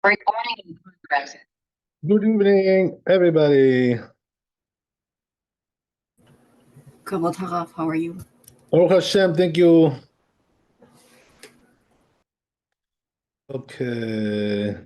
Recording in progress. Good evening, everybody. Kavod Harav, how are you? Baruch Hashem, thank you. Okay.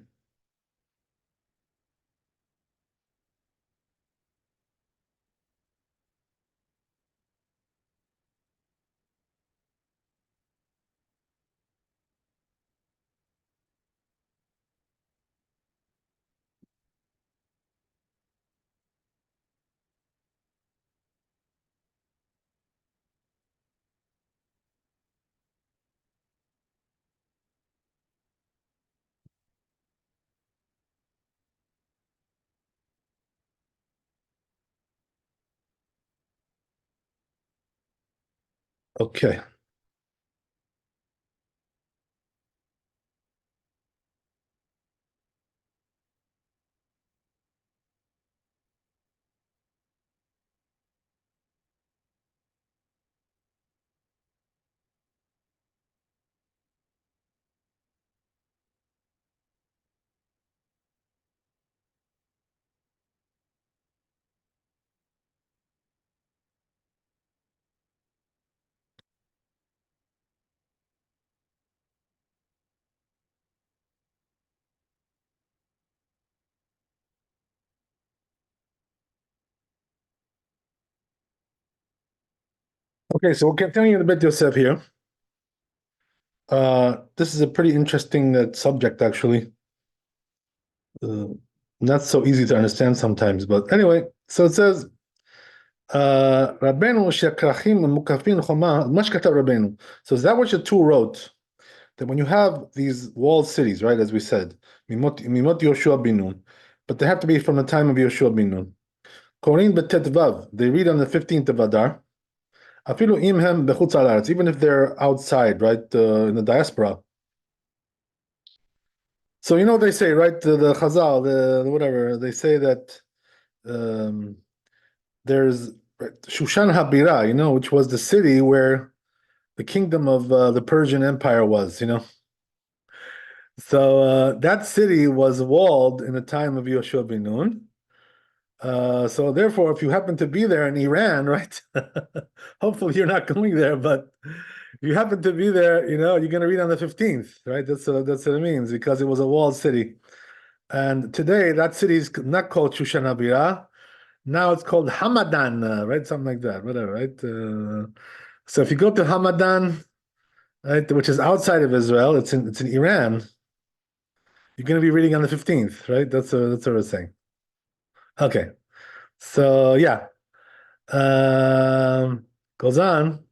Okay. Okay, so we're continuing a bit, Yosef, here. This is a pretty interesting subject, actually. Not so easy to understand sometimes, but anyway, so it says, Rabbeinu shekrachim mukafin choma, mashkata Rabbeinu. So is that what your two wrote? That when you have these walled cities, right, as we said, Mimot Yoshua bin Nun, but they have to be from the time of Yoshua bin Nun. Korin betetvav, they read on the 15th of Adar. Afilu imhem bechutz haaretz, even if they're outside, right, in the diaspora. So you know what they say, right? The Chazal, the whatever, they say that there's Shushan Habira, you know, which was the city where the kingdom of the Persian Empire was, you know. So that city was walled in the time of Yoshua bin Nun. So therefore, if you happen to be there in Iran, right? Hopefully you're not going there, but if you happen to be there, you know, you're going to read on the 15th, right? That's what it means, because it was a walled city. And today, that city is not called Shushan Habira. Now it's called Hamadan, right? Something like that, whatever, right? So if you go to Hamadan, right, which is outside of Israel, it's in Iran. You're going to be reading on the 15th, right? That's what it's saying. Okay, so yeah, goes on.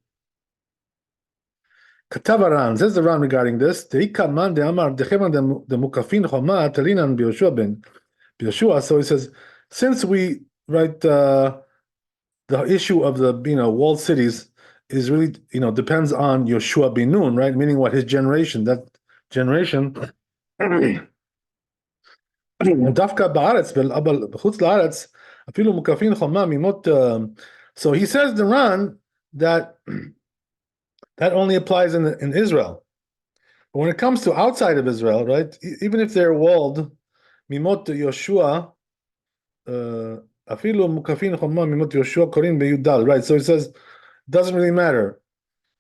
Katav Aran, says the Ran regarding this. So he says, since we write the issue of the walled cities is really depends on Yoshua bin Nun, right? Meaning what his generation, that generation. דווקא בארץ, אבל בחוץ לארץ, אפילו מוקפין חומה ממות. So he says, the Ran, that only applies in Israel. But when it comes to outside of Israel, right, even if they're walled, ממות יהושע, אפילו מוקפין חומה ממות יהושע קוראים בי"ד, right? So he says, it doesn't really matter,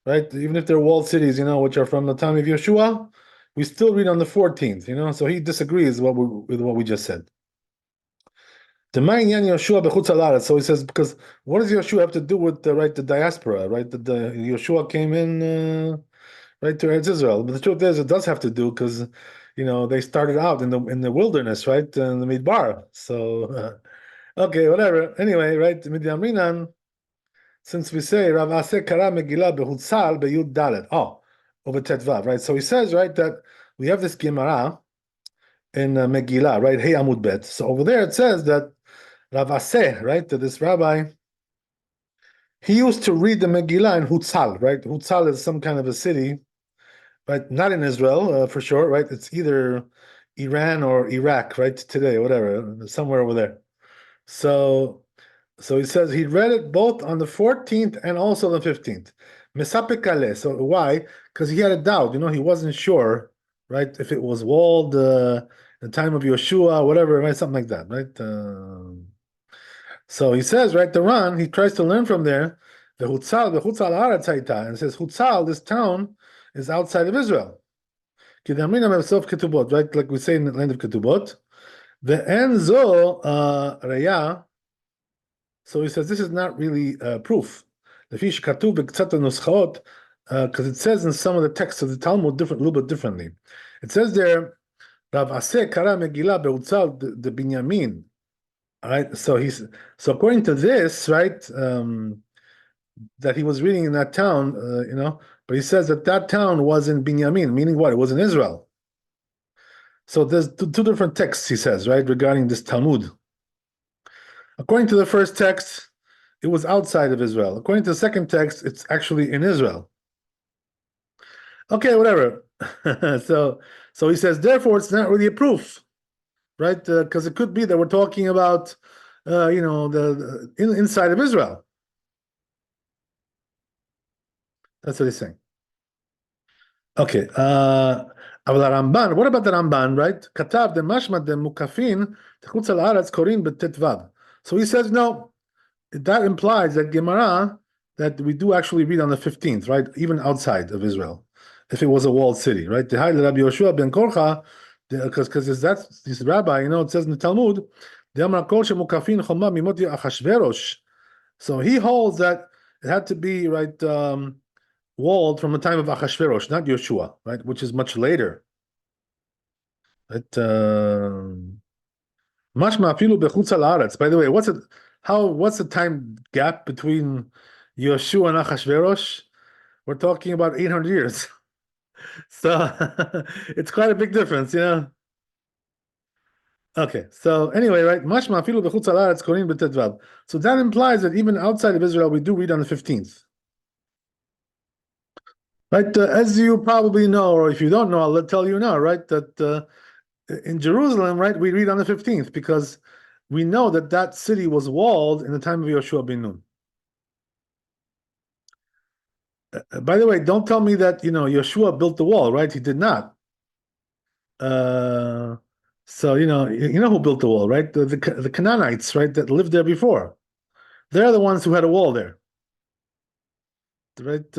right? Even if they're walled cities, which are from the time of Yeshua, we still read on the 14th, so he disagrees with what we just said. So he says, because what does Yeshua have to do with the diaspora, right? The Yeshua came in right to Eretz Israel. But the truth is, it does have to do because they started out in the wilderness, right, in the Midbar. So okay, whatever. Anyway, right, Midyaminan, since we say Rav Aseh Kara Megillah behutzal beyud Dalet. Oh, over Tetvav, right? So he says, right, that we have this Gemara in Megillah, right? Hey Amud Bet. So over there it says that Rav Aseh, right, that this rabbi, he used to read the Megillah in Hutzal, right? Hutzal is some kind of a city, right? Not in Israel, for sure, right? It's either Iran or Iraq, right? Today, whatever, somewhere over there. So he says he read it both on the 14th and also the 15th. Mesapekale. So why? Because he had a doubt. He wasn't sure, right, if it was walled the time of Yeshua, whatever, right? Something like that, right? So he says, right, the Ran, he tries to learn from there. The Hutzal Haaretz Haita, and says Hutzal, this town, is outside of Israel. Kidamrina himself Ketubot, right? Like we say in the land of Ketubot. The Enzo Raya. So he says this is not really proof. The fish Katub Nuschot, because it says in some of the texts of the Talmud a little bit differently. It says there, Rav Aseh Kara Megillah Beutzal the Binyamin. Right, so according to this, right, that he was reading in that town, but he says that that town was in Binyamin, meaning what? It was in Israel. So there's two different texts, he says, right, regarding this Talmud. According to the first text, it was outside of Israel. According to the second text, it's actually in Israel. Okay, whatever. so he says, therefore, it's not really a proof, right? Because it could be that we're talking about, the inside of Israel. That's what he's saying. Okay. אבל הרמב"ן, what about the Ramban, right? כתב דמשמע דמוקפין חוץ על הארץ קוראים בט"ו. So he says, no, that implies that Gemara, that we do actually read on the 15th, right? Even outside of Israel, if it was a walled city, right? The Rabbi Yoshua ben Korcha, because that's this rabbi, it says in the Talmud, so he holds that it had to be, right, walled from the time of Achashverosh, not Yeshua, right, which is much later. Right? Mashma afilu bechutz haaretz. By the way, what's the time gap between Yeshua and Achashverosh? We're talking about 800 years. So it's quite a big difference, Okay, so anyway, right? Mashma afilu bechutz haaretz korin b'tetvav. So that implies that even outside of Israel, we do read on the 15th. Right, as you probably know, or if you don't know, I'll tell you now, right, that in Jerusalem, right, we read on the 15th because we know that that city was walled in the time of Yoshua ben Nun. By the way, don't tell me that, Yoshua built the wall, right? He did not. So, you know who built the wall, right? The Canaanites, right, that lived there before. They're the ones who had a wall there. Right?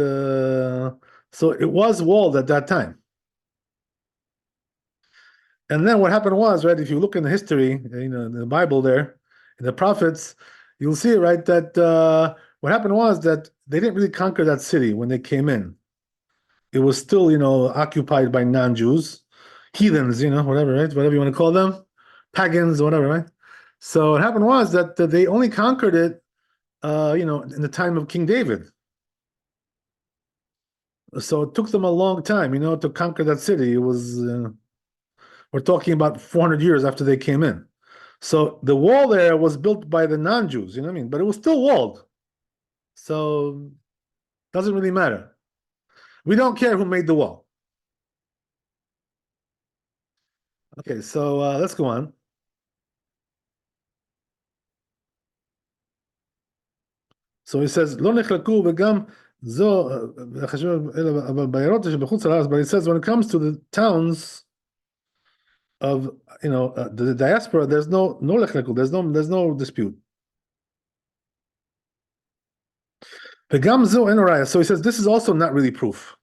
So it was walled at that time. And then what happened was, right, if you look in the history, in the Bible there, in the prophets, you'll see, right, that what happened was that they didn't really conquer that city when they came in. It was still, occupied by non-Jews, heathens, whatever, right? Whatever you want to call them, pagans, whatever, right? So what happened was that they only conquered it, in the time of King David. So it took them a long time, to conquer that city. It was, we're talking about 400 years after they came in. So the wall there was built by the non-Jews, you know what I mean? But it was still walled. So it doesn't really matter. We don't care who made the wall. Okay, so let's go on. So he says, לא נחלקו וגם זו, but he says when it comes to the towns of, the diaspora, there's no נחלקו, there's no dispute. וגם זו אין ראיה. So he says this is also not really proof.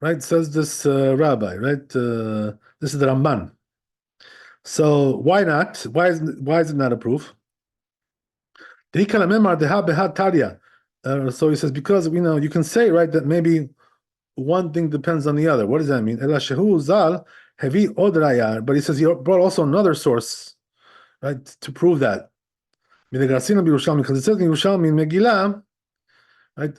Right, says this rabbi, right? This is the Ramban. So why not? Why is it not a proof? So he says because you can say, right, that maybe one thing depends on the other. What does that mean? But he says he brought also another source, right, to prove that. Because it says in Yerushalmi in Megillah, right,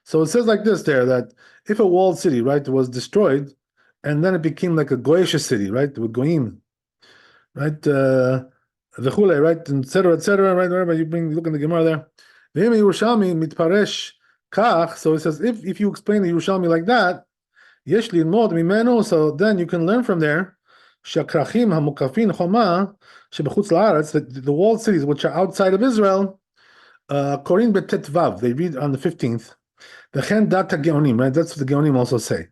so it says like this there, that if a walled city, right, was destroyed, and then it became like a goyish city, right, with goyim, right, v'chule, right, etc., right, wherever you look in the Gemara there. V'hem Yerushalmi mitparesh kach. So it says if you explain the Yerushalmi like that, yesh lilmod mimenu. So then you can learn from there. Shakrachim hamukafin choma shebechutz laaretz, the walled cities which are outside of Israel. Korin betetvav, they read on the 15th. The chen data geonim, right? That's what the geonim also say.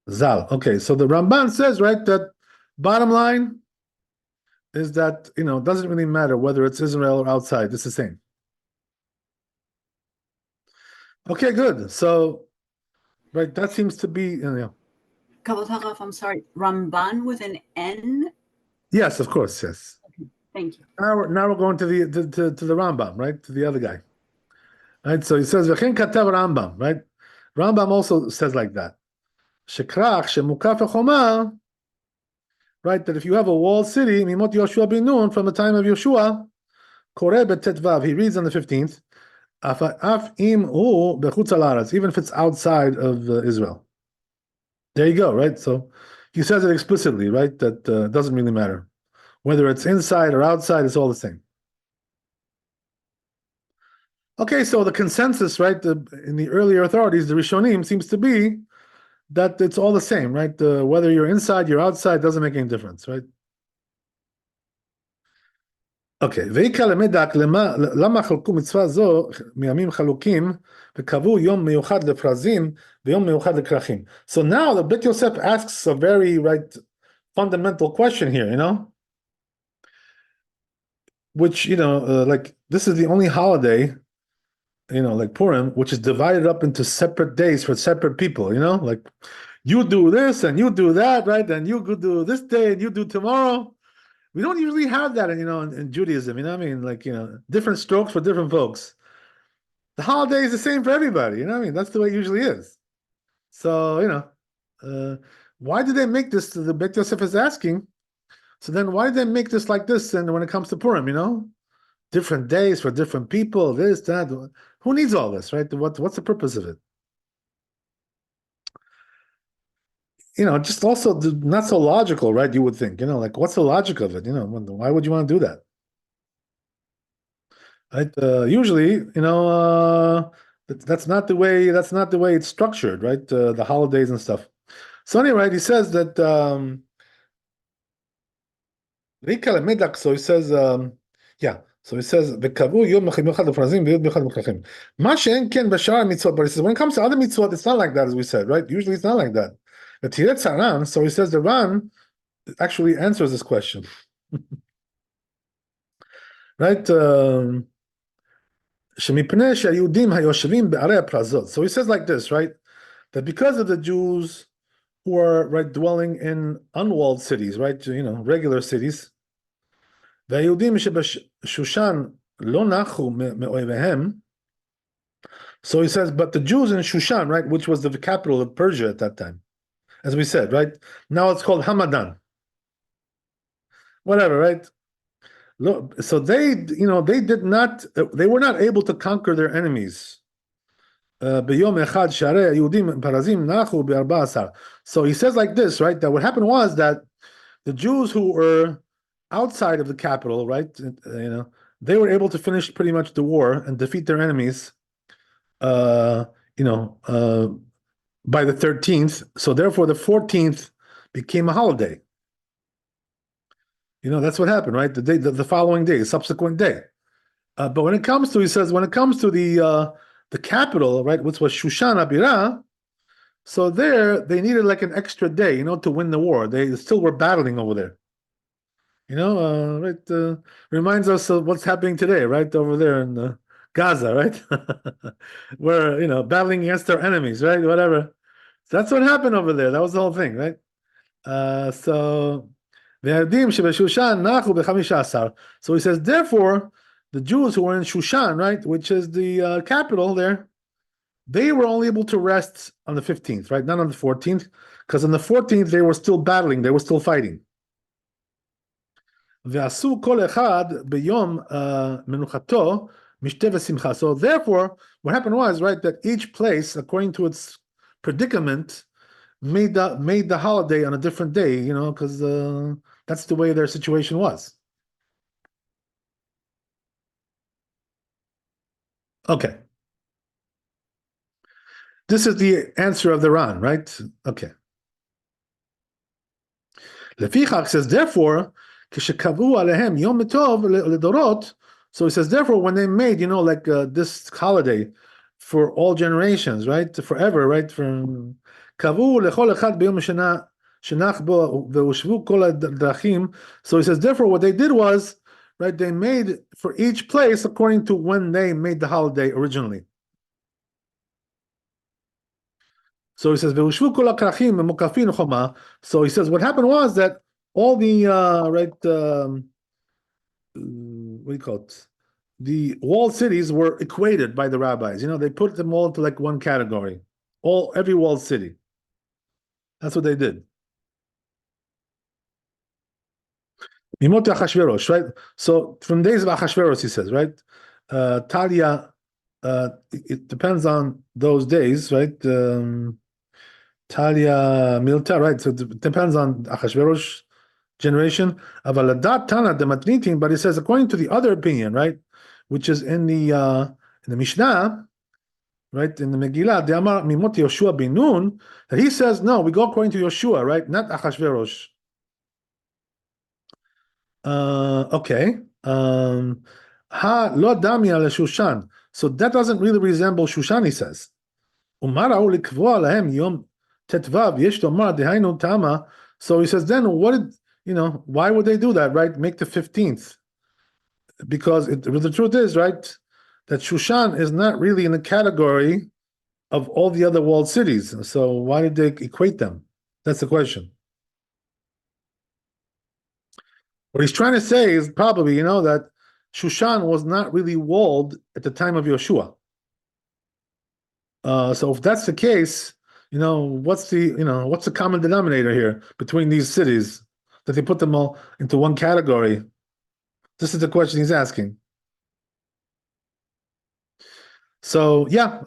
Zal. Okay, so the Ramban says, right, that bottom line is that, it doesn't really matter whether it's Israel or outside, it's the same. Okay, good. So, right, that seems to be, Kabbalah Harav, I'm sorry, Ramban with an N? yes, of course, yes. Okay, thank you. Now we're going to the Rambam, right, to the other guy. Right, so he says, "V'chein katav Rambam," right? Rambam also says like that. Shekrach shemukaf echoma, right? That if you have a walled city, mimot Yoshua bin Nun, from the time of Yoshua, koreh betetvav, he reads on the 15th, af im hu bechutz haaretz, even if it's outside of Israel. There you go, right? So he says it explicitly, right? That doesn't really matter whether it's inside or outside; it's all the same. Okay, so the consensus, right, in the earlier authorities, the Rishonim, seems to be that it's all the same, right? Whether you're inside, you're outside, doesn't make any difference, right? Okay, למה חלקו מצווה זו מימים חלוקים וקבעו יום מיוחד לפרזים ויום מיוחד לכרכים. So now the Bet Yosef asks a very, right, fundamental question here, which, like, this is the only holiday, like Purim, which is divided up into separate days for separate people, like you do this and you do that, right? And you could do this day and you do tomorrow. We don't usually have that, in Judaism, I mean? Like, different strokes for different folks. The holiday is the same for everybody, I mean? That's the way it usually is. So, why did they make this? The Bet Yosef is asking. So then why did they make this like this? And when it comes to Purim, different days for different people, this, that. Who needs all this, right? What's the purpose of it? Just also not so logical, right? You would think, like, what's the logic of it? Why would you want to do that? Right? Usually, that's not the way it's structured, right? The holidays and stuff. So anyway, he says that so he says, yeah. So he says, "V'kavu yom miuchad lefrazim v'yom miuchad l'krachim." Ma she'en ken b'shar mitzvot, but he says when it comes to other mitzvot, it's not like that, as we said, right? Usually, it's not like that. The Tiretz Haran, so he says the Ran actually answers this question, right? So he says like this, right? That because of the Jews who are, right, dwelling in unwalled cities, right? Regular cities. והיהודים שבשושן לא נחו מאויביהם. So he says, but the Jews in Shushan, right, which was the capital of Persia at that time, as we said, right? Now it's called Hamadan. Whatever, right? So they were not able to conquer their enemies. So he says like this, right? That what happened was that the Jews who were outside of the capital, right? They were able to finish pretty much the war and defeat their enemies, by the 13th. So therefore, the 14th became a holiday. That's what happened, right? The following day, the subsequent day. But when it comes to, he says, when it comes to the capital, right, which was Shushan Abirah, so there they needed like an extra day, to win the war. They still were battling over there. Right? Reminds us of what's happening today, right, over there in Gaza, right? We're battling against our enemies, right? Whatever. So that's what happened over there. That was the whole thing, right? So so he says, therefore, the Jews who were in Shushan, right, which is the capital there, they were only able to rest on the 15th, right? Not on the 14th, because on the 14th they were still battling, they were still fighting. So therefore, what happened was, right, that each place, according to its predicament, made the holiday on a different day, because that's the way their situation was. Okay. This is the answer of the Ran, right? Okay. Lefichach says, therefore, Yom Tov. So he says, therefore, when they made, like this holiday for all generations, right, forever, right, from קבעו לכל אחד ביום השנה שנח בו והושבו כל הדרכים. So he says, therefore, what they did was, right, they made for each place according to when they made the holiday originally. So he says, והושבו כל הכרכים ומוקפין חומה. So he says, what happened was that all the, what do you call it? The walled cities were equated by the rabbis. They put them all into like one category. Every walled city. That's what they did. Mimot Achashverosh, right? So from days of Achashverosh, he says, right? Talia, it depends on those days, right? Talia Milta, right? So it depends on Achashverosh generation. Avaladat Tana the Matnitin, but he says according to the other opinion, right, which is in the Mishnah, right, in the Megillah, the Amar Mimot Yoshua bin Nun, that he says no, we go according to Yoshua, right, not Achashverosh. Okay. Ha lo damia le Shushan. So that doesn't really resemble Shushan, he says. Umarau likvoa lahem yom tetvav yesh tomar dehainu tama. So he says, then what did why would they do that, right? Make the 15th. Because the truth is, right, that Shushan is not really in the category of all the other walled cities. So why did they equate them? That's the question. What he's trying to say is probably, that Shushan was not really walled at the time of Yoshua. So if that's the case, what's the common denominator here between these cities that they put them all into one category? This is the question he's asking. So yeah,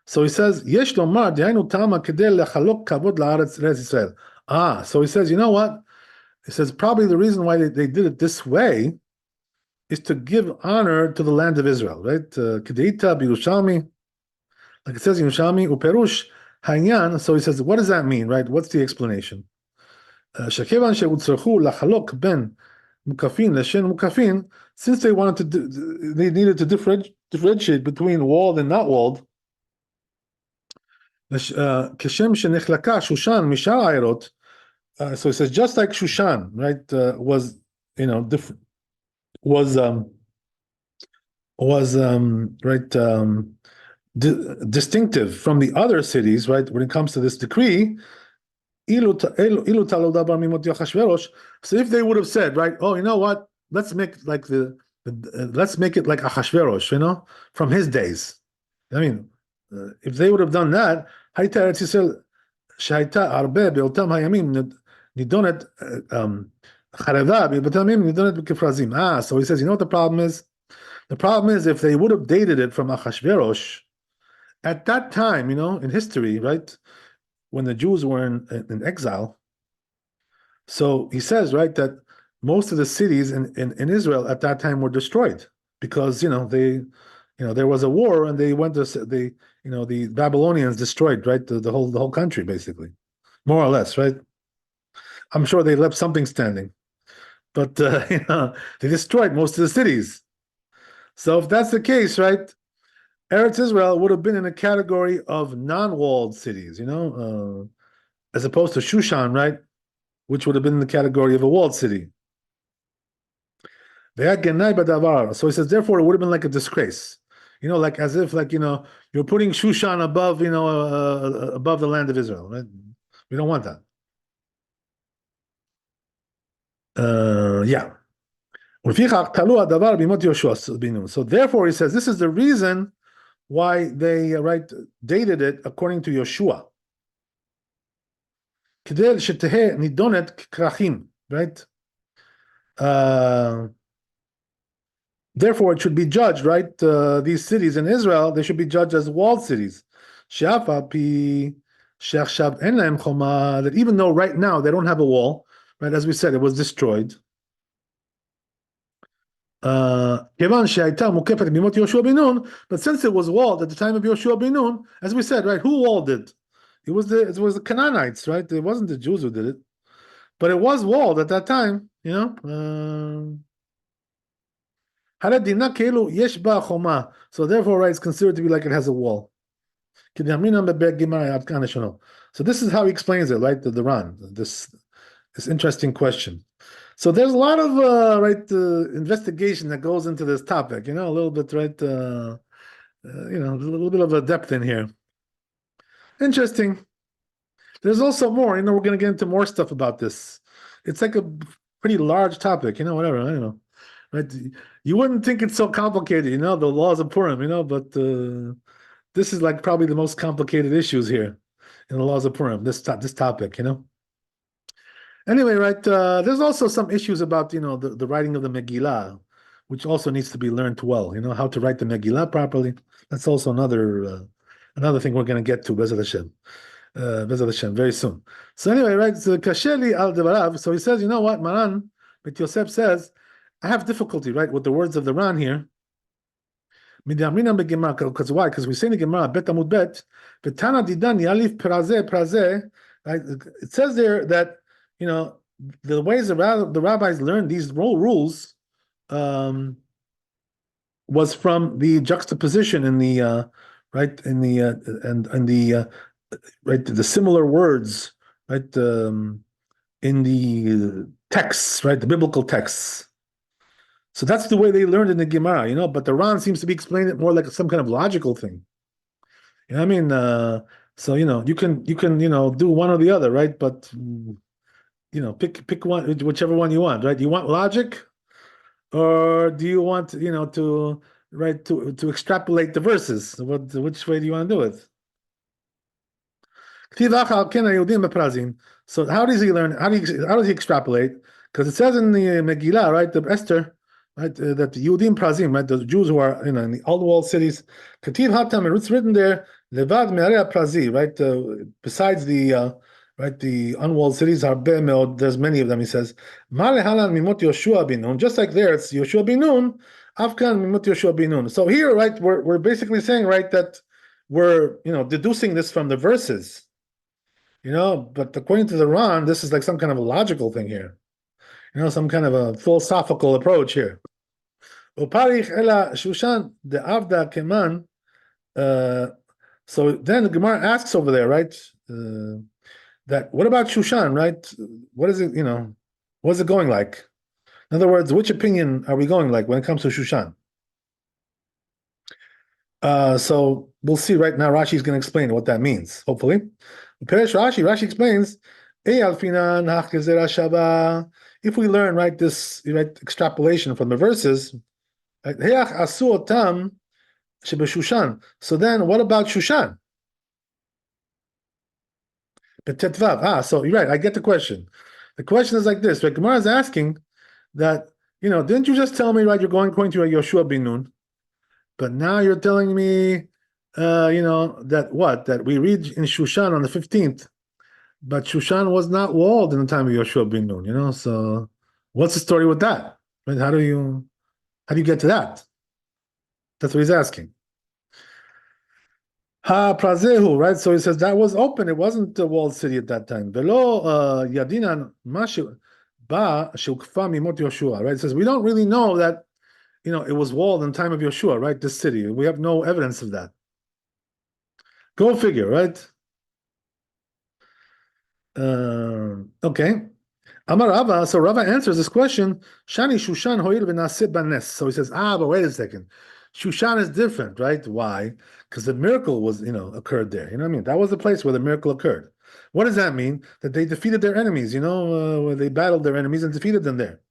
so he says, Yesh lomar dehainu tama kedei lechalok kavod la'aretz Israel. So he says, you know what? He says probably the reason why they did it this way is to give honor to the land of Israel, right? Kedeita b'Yerushalmi, like it says in Yerushalmi, uperush hanyan. So he says, what does that mean, right? What's the explanation? Shekevan she'utzrachu lachalok ben mukafin leshen mukafin. Since they wanted to, they needed to differentiate between walled and not walled. Keshem shenechlaka Shushan mishar airot. So it says just like Shushan, right, was different, was distinctive from the other cities, right? When it comes to this decree, so if they would have said, right, oh, you know what? Let's make like let's make it like Achashverosh, from his days. I mean, if they would have done that, שהייתה הרבה באותם הימים נידונת חרבה באותם הימים נידונת בכפרזים. So he says, you know what the problem is? The problem is if they would have dated it from Achashverosh, at that time, in history, right, when the Jews were in exile, so he says, right, that most of the cities in Israel at that time were destroyed because, there was a war and they went to, the Babylonians destroyed, right, the whole country, basically, more or less, right? I'm sure they left something standing, but, they destroyed most of the cities. So if that's the case, right, Eretz Israel would have been in a category of non-walled cities, as opposed to Shushan, right, which would have been in the category of a walled city. So he says, therefore, it would have been like a disgrace, like as if, like, you're putting Shushan above, above the land of Israel, right? We don't want that. Yeah. So therefore, he says, this is the reason why they dated it according to Yoshua. Right? Therefore, it should be judged, right? These cities in Israel, they should be judged as walled cities. That even though right now they don't have a wall, right? As we said, it was destroyed. But since it was walled at the time of Yoshua ben Nun, as we said, right, who walled it? It was the Canaanites, right? It wasn't the Jews who did it, but it was walled at that time, So therefore, right, it's considered to be like it has a wall. So this is how he explains it, right? The Ran, this interesting question. So there's a lot of investigation that goes into this topic. A little bit, right? A little bit of a depth in here. Interesting. There's also more. We're going to get into more stuff about this. It's like a pretty large topic. Whatever. I don't know. Right? You wouldn't think it's so complicated. The laws of Purim. But this is like probably the most complicated issues here in the laws of Purim. This topic. Anyway, right? There's also some issues about the writing of the Megillah, which also needs to be learned well. How to write the Megillah properly. That's also another thing we're going to get to, Bezat Hashem. Bezat Hashem, very soon. So anyway, right? So Kasheli al Devarav. So he says, you know what, Maran, but Yosef says, I have difficulty, right, with the words of the Ran here. Because why? Because we say in the Gemara, Bet Amud Bet, Betana Didan Yalif Praze. Right? It says there that the ways the rabbis learned these rules was from the juxtaposition in the right in the and the right the similar words, right, in the texts, right, the biblical texts. So that's the way they learned in the Gemara, but the Ran seems to be explaining it more like some kind of logical thing. You know what I mean? So you can do one or the other, right? But pick one, whichever one you want, right? You want logic, or do you want to extrapolate the verses? Which way do you want to do it? So how does he learn? How does he extrapolate? Because it says in the Megillah, right, the Esther, right, that the Yehudim Prazim, right, the Jews who are in the old walled cities, Kativ Hatam, and it's written there, Levad Me'area Prazi, right, besides the right, the unwalled cities, there's many of them, he says. Just like there, it's Yoshua bin Nun, Afkan Mimot Yoshua bin Nun. So here, right, we're basically saying, right, that we're deducing this from the verses. But according to the Ran, this is like some kind of a logical thing here. Some kind of a philosophical approach here. Shushan the Avda Keman. So then the Gemara asks over there, right? That what about Shushan, right? What is it? What's it going like? In other words, which opinion are we going like when it comes to Shushan? So we'll see right now. Rashi is going to explain what that means. Hopefully, Rashi explains. If we learn right this extrapolation from the verses, so then what about Shushan? So you're right. I get the question. The question is like this: right? Gemara is asking that didn't you just tell me, right? You're going according to Yoshua bin Nun, but now you're telling me, that we read in Shushan on the 15th, but Shushan was not walled in the time of Yoshua bin Nun. So what's the story with that? Right? How do you get to that? That's what he's asking. Prazehu, right? So he says that was open. It wasn't a walled city at that time. Velo yadinan mashu ba shukfa mimot Yoshua, right? It says we don't really know that it was walled in the time of Yoshua, right? This city. We have no evidence of that. Go figure, right? Okay. Amar Rava, so Rava answers this question. Shani Shushan hoir v'naseh banes. So he says, but wait a second. Shushan is different, right? Why? Because the miracle was, occurred there. You know what I mean? That was the place where the miracle occurred. What does that mean? That they defeated their enemies, where they battled their enemies and defeated them there.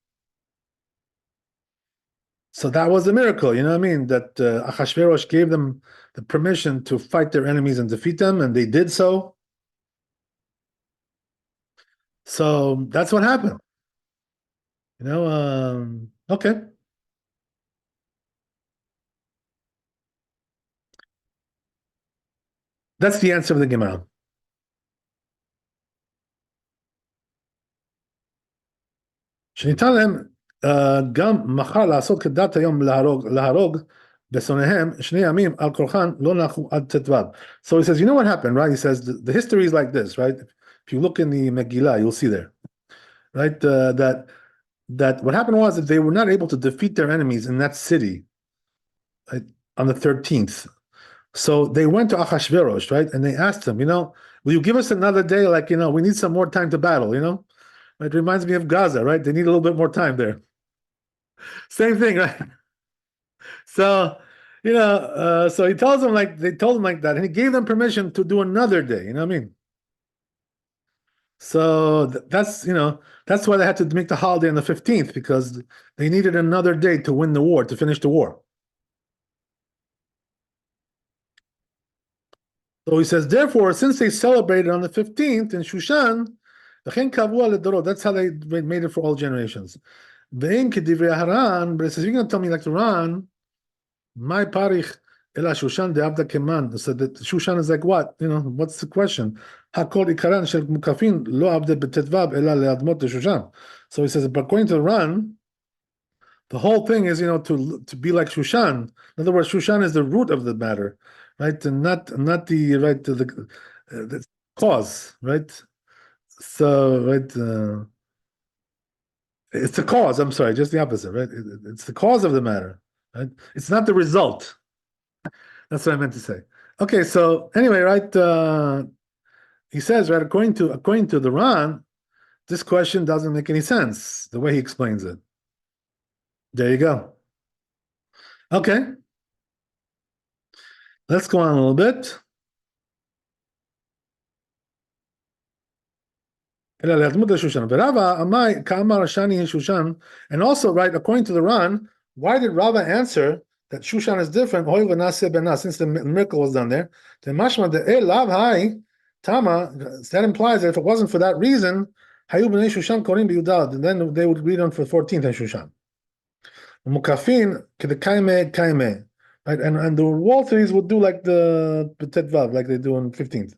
So that was the miracle, you know what I mean? That Achashverosh gave them the permission to fight their enemies and defeat them, and they did so. So that's what happened. Okay. That's the answer of the Gemara. שניתן להם גם מחר לעשות כדת היום להרוג בשונאיהם שני ימים על כורחן לא נחו עד ט"ו. So he says, you know what happened, right? He says, the history is like this, right? If you look in the Megillah, you'll see there, right? That what happened was that they were not able to defeat their enemies in that city, right, on the 13th. So they went to Achashverosh, right? And they asked him, will you give us another day? Like, we need some more time to battle, It reminds me of Gaza, right? They need a little bit more time there. Same thing, right? So, so he tells them they told him like that, and he gave them permission to do another day, you know what I mean? So that's why they had to make the holiday on the 15th, because they needed another day to win the war, to finish the war. So he says, therefore, since they celebrated on the 15th in Shushan, that's how they made it for all generations. But it says, you're going to tell me like the Ran, my parich ela Shushan de Abda Keman. So that Shushan is like what? What's the question? Hakol ikaran shel mukafin lo abde betetvav ela leadmot de Shushan. So he says, but according to the Ran, the whole thing is, to be like Shushan. In other words, Shushan is the root of the matter, right? And not the right the cause, right? So right, it's the cause. I'm sorry, just the opposite, right? It's the cause of the matter, right? It's not the result. That's what I meant to say. Okay, so anyway, right? He says, right, according to the Ran, this question doesn't make any sense the way he explains it. There you go. Okay. Let's go on a little bit. And also, right, according to the Ran, why did Rava answer that Shushan is different? Since the miracle was done there, that implies that if it wasn't for that reason, then they would read on for 14th and Shushan. Right, and the wall trees would do like the Tetvav, like they do on 15th.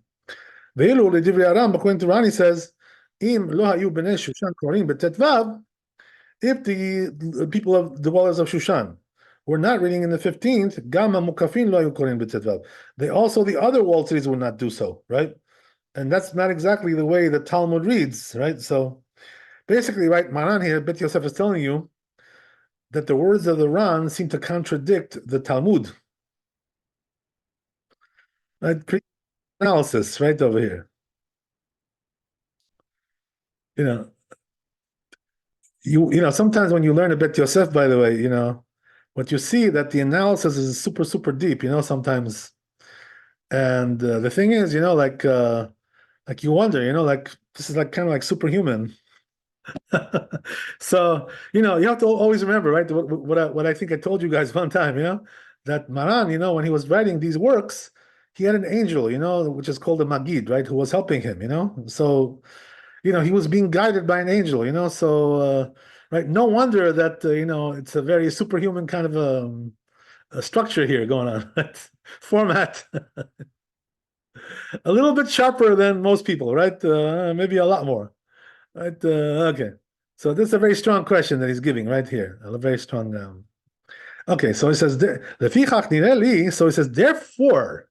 According to Ran, he says, if the people of the dwellers of Shushan were not reading in the 15th, they also, the other wall cities would not do so, right? And that's not exactly the way the Talmud reads, right? So basically, right, Maran here, Bet Yosef is telling you that the words of the Ran seem to contradict the Talmud. Right? Analysis right over here. Sometimes when you learn a Bet Yosef, by the way, what you see that the analysis is super, super deep, sometimes. And the thing is, like you wonder, like this is like kind of like superhuman. So, you have to always remember, right? What I think I told you guys one time, that Maran, when he was writing these works, he had an angel, which is called a Magid, right, who was helping him, So, he was being guided by an angel, So, right, no wonder that it's a very superhuman kind of a structure here going on, right? Format. A little bit sharper than most people, right? Maybe a lot more, right? Okay. So this is a very strong question that he's giving right here. A very strong. Okay, so he says, so he says, therefore.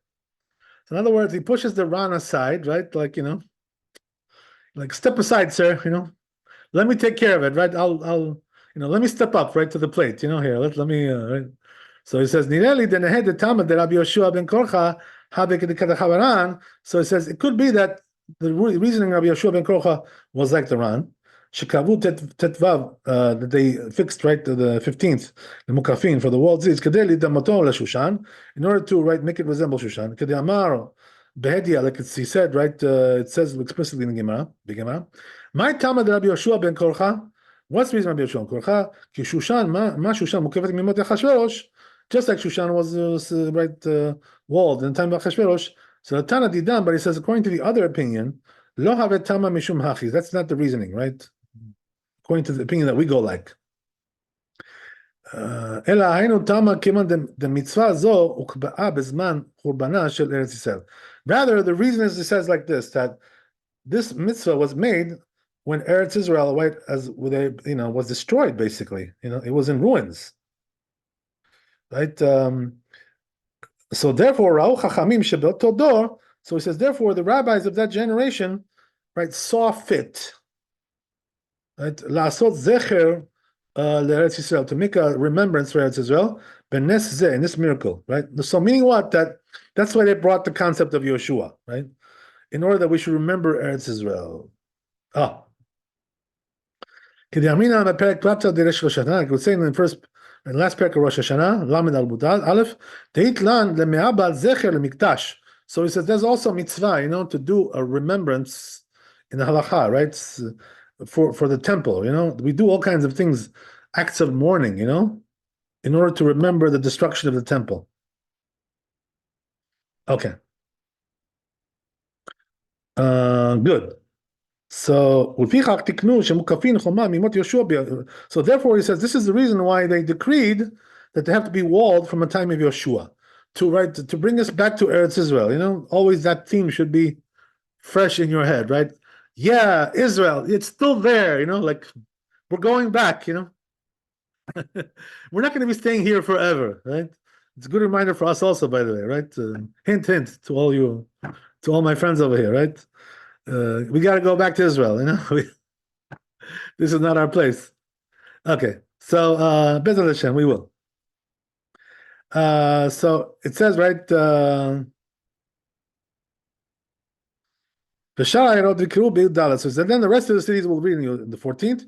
So in other words, he pushes the Ran aside, right? Like, like step aside, sir. Let me take care of it, right? I'll let me step up right to the plate. Here, let me. Right? So he says, Nireli denehed the Talmud de Rabbi Yoshua ben Korcha habe. So he says it could be that the reasoning Rabbi Yoshua ben Korcha was like the Ran. Shikavu tetvav that they fixed right to the 15th, the mukafin for the world is kedeli damato Shushan in order to make it resemble Shushan. Kede amar behedia, like he said, right? It says explicitly in the Gemara. My Talmud Rabbi Yoshua ben Korcha. What's the reason Rabbi Yoshua ben Korcha? Ki Shushan ma Shushan mukafet mimot Achashverosh. Just like Shushan was walled in the time of Achashverosh. So the Tana Didan, but he says according to the other opinion, lo havet tama mishum hachis. That's not the reasoning, right? According to the opinion that we go like. אלא היינו תמה כיוון דמצווה זו הוקבעה בזמן חורבנה של ארץ ישראל. Rather, the reason is it says like this, that this mitzvah was made when Eretz Israel, right, was destroyed, basically. It was in ruins. Right? So therefore, Ra'u Chachamim shebeoto dor, so he says, therefore, the rabbis of that generation, right, saw fit, right, la'asot zecher le'Eretz Yisrael, to make a remembrance for Eretz Israel, Benes zeh, in this miracle, right? So meaning what? That's why they brought the concept of Yeshua, right? In order that we should remember Eretz Israel. Ah. K'diamina perek Plata de Rosh Hashanah. I was saying in the first and last parak of Rosh Hashanah, Lamed al Budal, Aleph, Deitlan leme'abal zecher lemikdash. So he says there's also mitzvah, to do a remembrance in the halacha, right? For the temple, we do all kinds of things, acts of mourning, in order to remember the destruction of the temple. Okay. Good. So so therefore he says this is the reason why they decreed that they have to be walled from the time of Yeshua to bring us back to Eretz Israel. Always that theme should be fresh in your head, right? Yeah, Israel, it's still there, like we're going back, we're not going to be staying here forever, right? It's a good reminder for us also, by the way, right? Hint, hint to all my friends over here, right? We got to go back to Israel, this is not our place. Okay, so Bezal Hashem, we will. So it says, right? So then the rest of the cities will read in the 14th.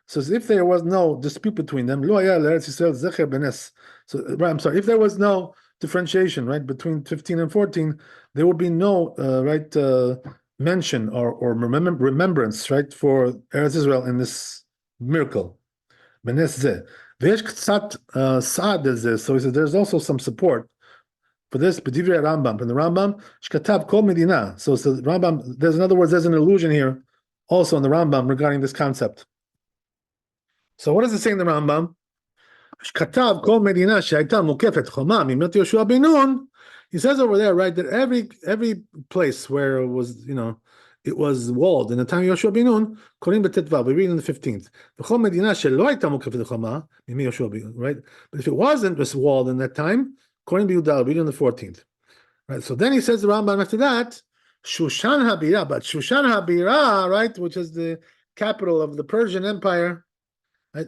So if there was no dispute between them, so I'm sorry, if there was no differentiation, right, between 15 and 14, there would be no mention or remembrance, right, for Eretz Israel in this miracle. So he says there's also some support for this, B'divrei Rambam, from the Rambam, Shkatav Kol Medina. So the Rambam, in other words, there's an allusion here also in the Rambam regarding this concept. So what does it say in the Rambam? Shkatav Kol Medina She'ayta Mukefet Choma Mimot Yoshua Ben Nun. He says over there, right, that every place where it was, it was walled in the time of Yoshua Ben Nun, Korim B'tetvav, we read in the 15th. V'chol Medina She'lo Ayta Mukefet Choma Mimot Yoshua Ben Nun, right? But if it wasn't just walled in that time, Korim B'Yudal, read in the 14th. Right, so then he says the Rambam after that, Shushan Habira, but Shushan Habira, right, which is the capital of the Persian Empire, right,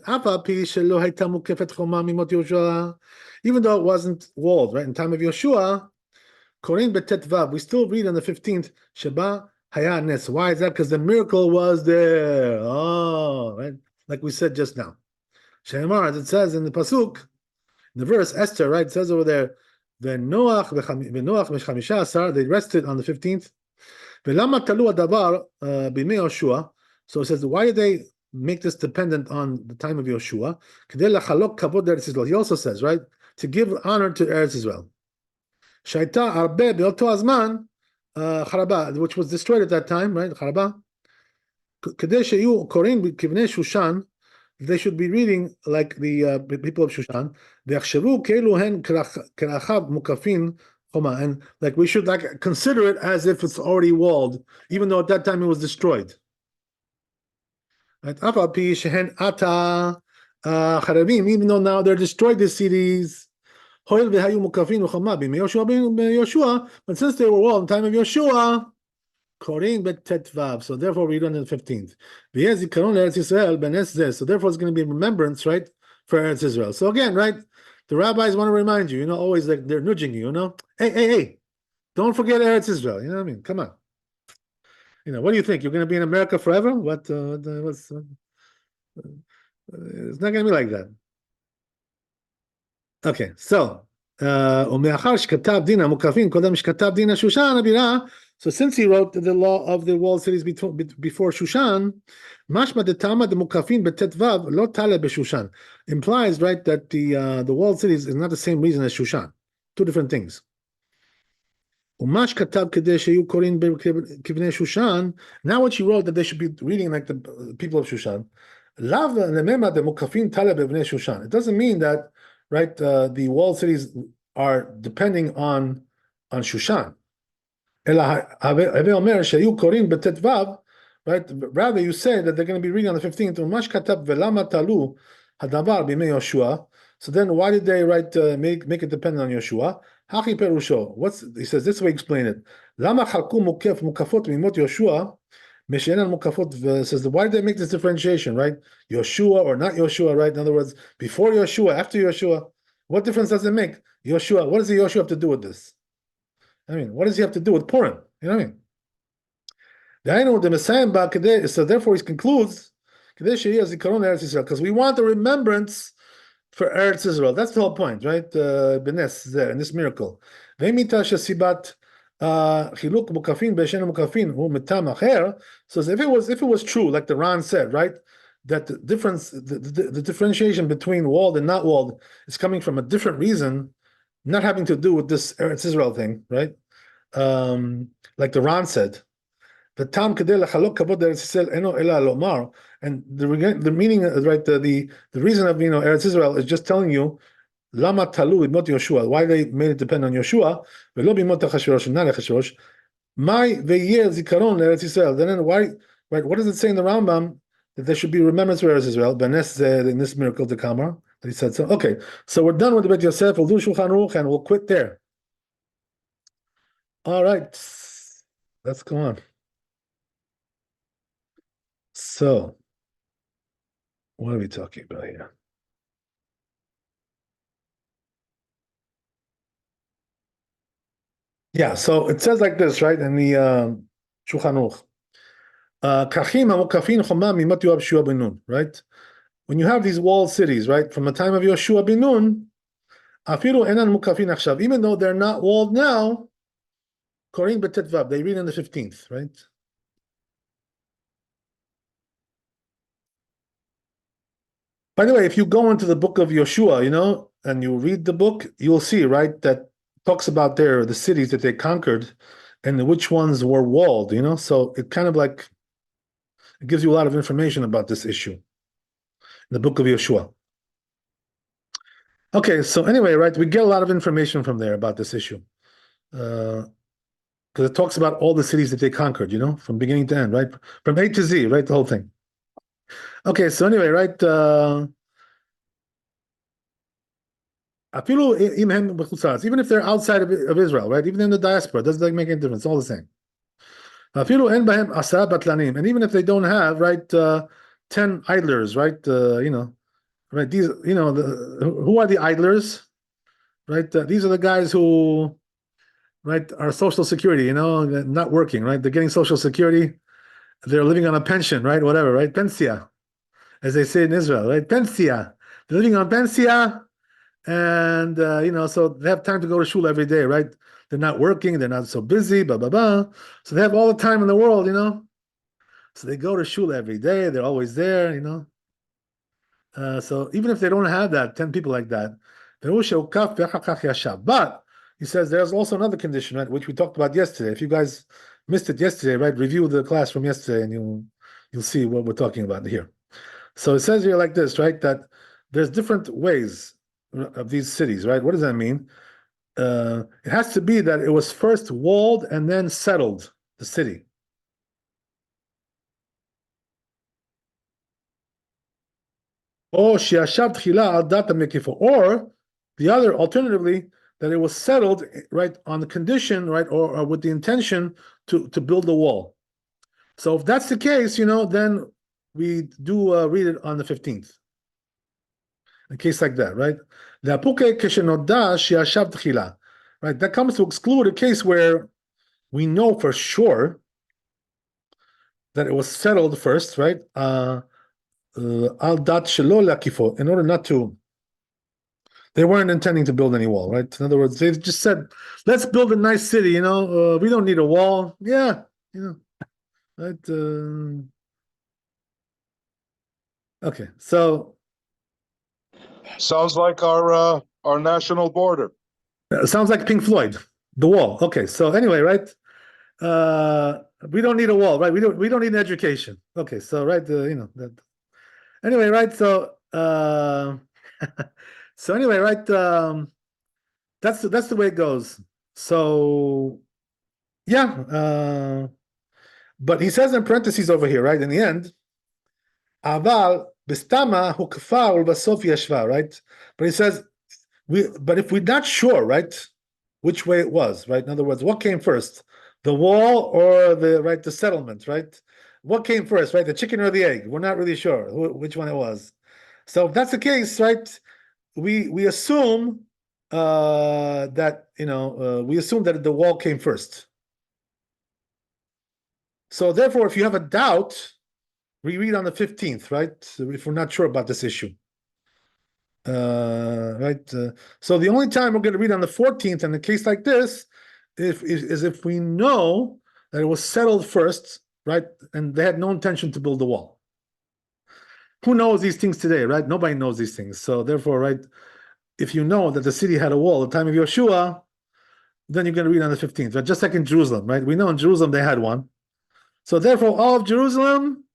even though it wasn't walled, right, in time of Yoshua, Korin B'Tetvav, we still read on the 15th, Sheba Haya Nes. Why is that? Because the miracle was there. Oh, right, like we said just now. Shemar, as it says in the Pasuk, the verse Esther, right, says over there, they rested on the 15th. So it says, why did they make this dependent on the time of Yoshua? He also says, right, to give honor to Eretz Israel. Which was destroyed at that time, right? They should be reading like the people of Shushan. And like we should like consider it as if it's already walled, even though at that time it was destroyed. Right? Even though now they're destroyed, the cities. But since they were walled in the time of Yoshua, Korin bet-tetvav. So therefore we read on the 15th. So therefore it's going to be remembrance, right, for Eretz Israel. So again, right, the rabbis want to remind you, always like they're nudging you, hey, don't forget Eretz Israel. You know what I mean? Come on. What do you think? You're going to be in America forever? It's not going to be like that. Okay, so so since he wrote the law of the walled cities before Shushan, mashma de tama de mukafin betetvav lo tale b'Shushan implies, right, that the walled cities is not the same reason as Shushan. Two different things. Umash katav kedei sheyu korin kivnei Shushan. Now what she wrote that they should be reading like the people of Shushan. Lav lemema de mukafin tale b'vnei Shushan. It doesn't mean that, right, the walled cities are depending on Shushan. Right? Rather, you say that they're going to be reading on the 15th. So then, why did they make it dependent on Yoshua? He says this way. Explain it. Mishenan Mukafot says, why did they make this differentiation, right? Yoshua or not Yoshua, right? In other words, before Yoshua, after Yoshua, what difference does it make? Yoshua, what does the Yoshua have to do with this? I mean, what does he have to do with Purim? You know what I mean? So therefore he concludes, because we want the remembrance for Eretz Israel. That's the whole point, right? Benes there in this miracle. So if it was true, like the Ran said, right, that the difference, the differentiation between walled and not walled is coming from a different reason, not having to do with this Eretz Israel thing, right? Like the Ran said, the tam kedei lechalok kavod Eretz Yisrael eno ela lomar, and the meaning, right? The reason of Eretz Israel is just telling you lama talu b'mot Yoshua, why they made it depend on Yoshua, v'lo b'mot Achashverosh, not Achashverosh. My v'yeh zikaron Eretz Yisrael. Then why? Right? What does it say in the Rambam that there should be remembrance for Eretz Israel? Benes in this miracle to Kamar that he said so. Okay, so we're done with the Bet Yosef. We'll do Shulchan Aruch and we'll quit there. All right, let's go on. So, what are we talking about here? Yeah, so it says like this, right, in the Shulchan Aruch. Right? When you have these walled cities, right, from the time of Yoshua bin Nun, even though they're not walled now, they read in the 15th, right? By the way, if you go into the book of Yoshua, and you read the book, you'll see, right, that talks about the cities that they conquered and which ones were walled, so it kind of like it gives you a lot of information about this issue in the book of Yoshua. Okay, so anyway, right, we get a lot of information from there about this issue. Because it talks about all the cities that they conquered, from beginning to end, right? From A to Z, right? The whole thing. Okay, so anyway, right? Even if they're outside of Israel, right? Even in the diaspora, it doesn't make any difference. It's all the same. And even if they don't have, right, 10 idlers, right? Right? These, who are the idlers, right? These are the guys who, right, are Social Security, not working, right? They're getting Social Security. They're living on a pension, right? Whatever, right? Pensia, as they say in Israel, right? Pensia. They're living on pensia, and so they have time to go to shul every day, right? They're not working, they're not so busy, blah blah blah. So they have all the time in the world, So they go to shul every day. They're always there, So even if they don't have that 10 people like that, but he says there's also another condition, right, which we talked about yesterday. If you guys missed it yesterday, right, review the class from yesterday, and you'll see what we're talking about here. So it says here like this, right, that there's different ways of these cities, right? What does that mean? It has to be that it was first walled and then settled, the city. Or the other, alternatively, that it was settled, right, on the condition, right, or with the intention to build the wall. So if that's the case, then we do read it on the 15th. A case like that, right? Right, that comes to exclude a case where we know for sure that it was settled first, right? Al dat shelo lakifo, in order not to, they weren't intending to build any wall, right? In other words, they just said, let's build a nice city, we don't need a wall. Yeah, right? Okay, so sounds like our national border. Sounds like Pink Floyd, The Wall. Okay, so anyway, right? We don't need a wall, right? We don't need an education. Okay, so right, that. Anyway, right? So so anyway, right? That's the way it goes. So yeah, but he says in parentheses over here, right? In the end, aval bistama hukfa ulbasof yeshva, right? But he says but if we're not sure, right, which way it was, right? In other words, what came first, the wall or the settlement, right? what came first, right? The chicken or the egg? We're not really sure which one it was. So if that's the case, right? We assume that we assume that the wall came first. So therefore, if you have a doubt, we read on the 15th, right? If we're not sure about this issue. Right. So the only time we're going to read on the 14th in a case like this is if we know that it was settled first, right? And they had no intention to build the wall. Who knows these things today, right? Nobody knows these things. So therefore, right, if you know that the city had a wall at the time of Yeshua, then you're going to read on the 15th, right? Just like in Jerusalem, right? We know in Jerusalem they had one. So therefore, all of Jerusalem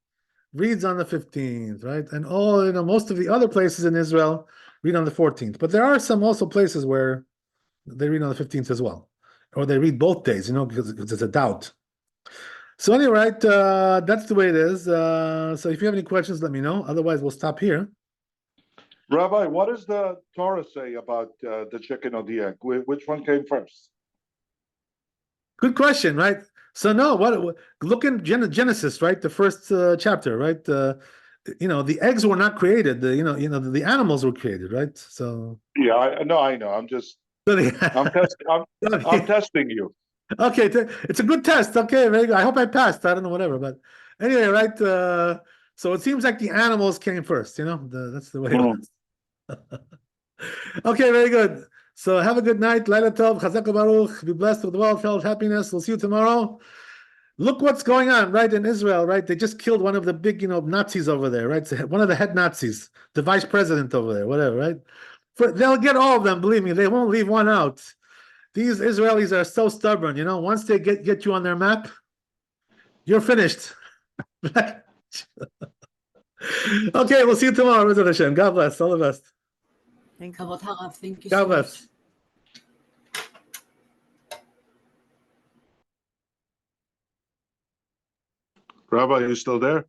reads on the 15th, right? And most of the other places in Israel read on the 14th. But there are some also places where they read on the 15th as well. Or they read both days, because it's a doubt. So anyway, right, that's the way it is. So if you have any questions, let me know. Otherwise, we'll stop here. Rabbi, what does the Torah say about the chicken or the egg? Which one came first? Good question, right? So no, look in Genesis, right? The first chapter, right? The eggs were not created. The animals were created, right? So Yeah, I know. I'm just I'm testing you. Okay, it's a good test. Okay, very good. I hope I passed. I don't know, whatever. But anyway, right? So it seems like the animals came first. That's the way it was. Okay, very good. So have a good night. Laila Tov, Chazak Baruch. Be blessed with wealth, health, happiness. We'll see you tomorrow. Look what's going on, right, in Israel, right? They just killed one of the big, Nazis over there, right? One of the head Nazis, the vice president over there, whatever, right? They'll get all of them, believe me. They won't leave one out. These Israelis are so stubborn, once they get you on their map, you're finished. Okay, we'll see you tomorrow, Rizal Hashem. God bless. All the best. Thank you God so bless. much. Rabbi, you still there?